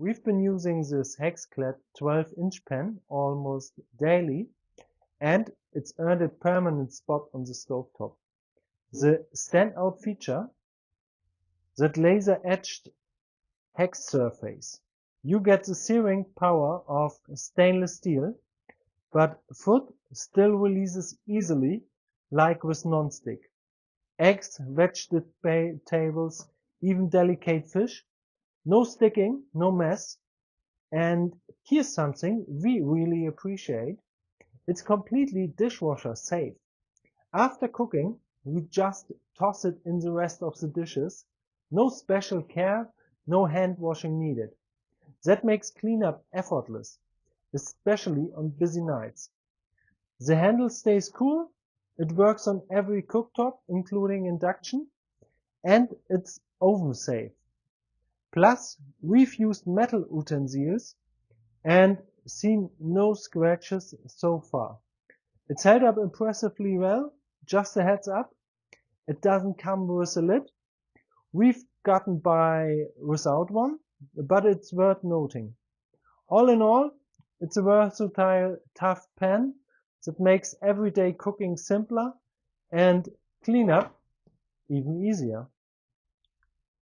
We've been using this HexClad 12-inch pan almost daily, and it's earned a permanent spot on the stovetop. The standout feature, that laser-etched hex surface. You get the searing power of stainless steel, but food still releases easily, like with nonstick. Eggs, vegetables, even delicate fish. No sticking, no mess. And here's something we really appreciate. It's completely dishwasher safe. After cooking, we just toss it in the rest of the dishes. No special care, no hand washing needed. That makes cleanup effortless, especially on busy nights. The handle stays cool, it works on every cooktop, including induction, and it's oven safe. Plus, we've used metal utensils and seen no scratches so far. It's held up impressively well. Just a heads up, it doesn't come with a lid. We've gotten by without one, but it's worth noting. All in all, it's a versatile, tough pan that makes everyday cooking simpler and cleanup even easier.